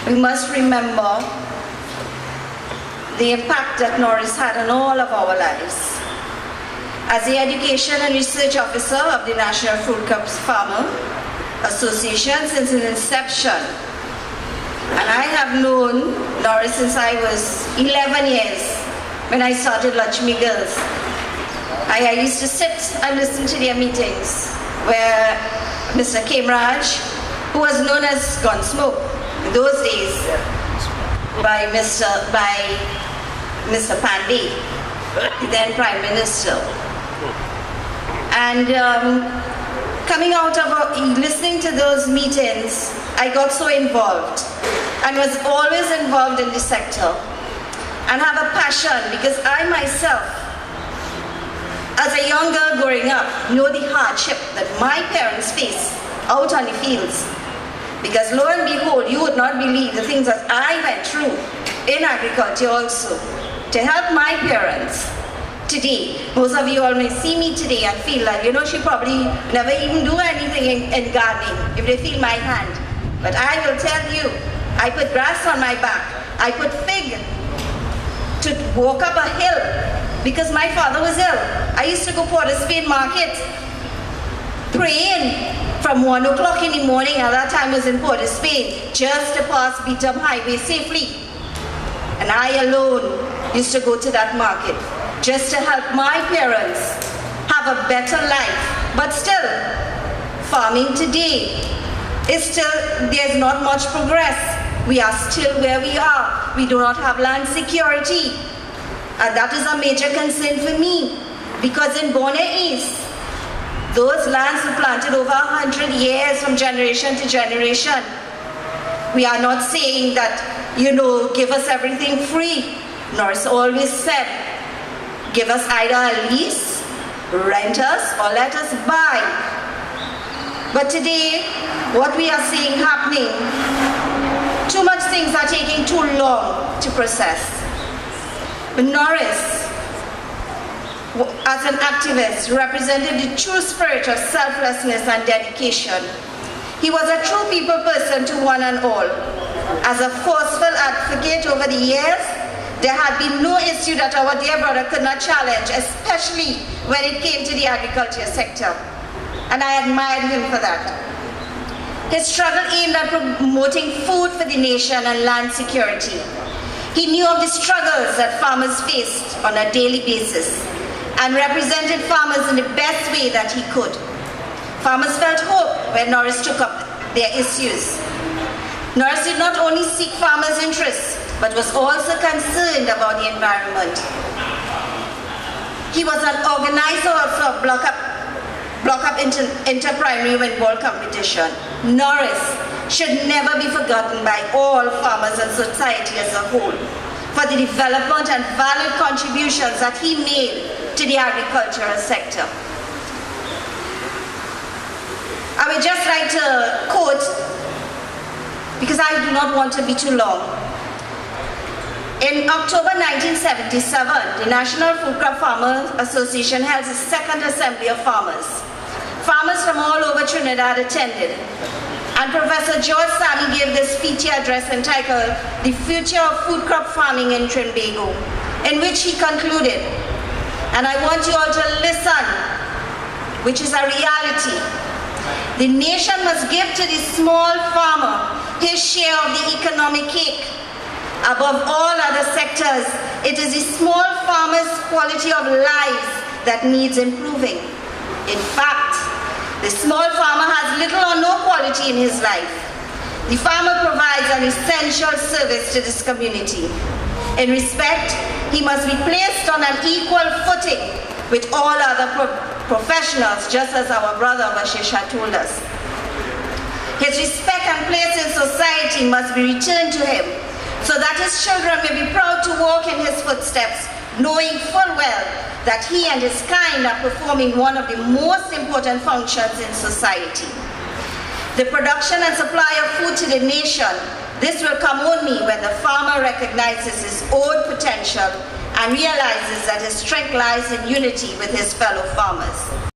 we must remember the impact that Norris had on all of our lives. As the Education and Research Officer of the National Foodcrop Farmers Association since its inception, and I have known Norris since I was 11 years when I started Lakshmi Girls. I used to sit and listen to their meetings where Mr. Kemraj, who was known as Gunsmoke in those days by Mr. Pandey, the then Prime Minister. And coming out of listening to those meetings, I got so involved and was always involved in the sector and have a passion because I myself, as a young girl growing up, know the hardship that my parents face out on the fields. Because lo and behold, you would not believe the things that I went through in agriculture also to help my parents. Today, most of you all may see me today and feel like, she probably never even do anything in gardening if they feel my hand. But I will tell you, I put grass on my back. I put fig to walk up a hill because my father was ill. I used to go Port of Spain market praying from 1 o'clock in the morning, at that time was in Port of Spain, just to pass beat-up highway safely. And I alone used to go to that market just to help my parents have a better life. But still, farming today is still, there's not much progress. We are still where we are. We do not have land security. And that is a major concern for me. Because in Borne East, those lands were planted over 100 years from generation to generation. We are not saying that, give us everything free. Norris always said, give us either a lease, rent us, or let us buy. But today, what we are seeing happening, too much things are taking too long to process. But Norris, as an activist, represented the true spirit of selflessness and dedication. He was a true people person to one and all. As a forceful advocate over the years, there had been no issue that our dear brother could not challenge, especially when it came to the agriculture sector. And I admired him for that. His struggle aimed at promoting food for the nation and land security. He knew of the struggles that farmers faced on a daily basis and represented farmers in the best way that he could. Farmers felt hope when Norris took up their issues. Norris did not only seek farmers' interests, but was also concerned about the environment. He was an organizer also of block-up inter-primary ball competition. Norris should never be forgotten by all farmers and society as a whole for the development and valued contributions that he made to the agricultural sector. I would just like to quote, because I do not want to be too long. In October 1977, the National Foodcrop Farmers Association held its second assembly of farmers. Farmers from all over Trinidad attended, and Professor George Sami gave this feature address entitled "The Future of Food Crop Farming in Trinidad and Tobago," in which he concluded, and I want you all to listen, which is a reality. The nation must give to the small farmer his share of the economic cake. Above all other sectors, it is the small farmer's quality of life that needs improving. In fact, the small farmer has little or no quality in his life. The farmer provides an essential service to this community. In respect, he must be placed on an equal footing with all other professionals, just as our brother Bashish had told us. His respect and place in society must be returned to him, so that his children may be proud to walk in his footsteps, knowing full well that he and his kind are performing one of the most important functions in society. The production and supply of food to the nation, this will come only when the farmer recognizes his own potential and realizes that his strength lies in unity with his fellow farmers.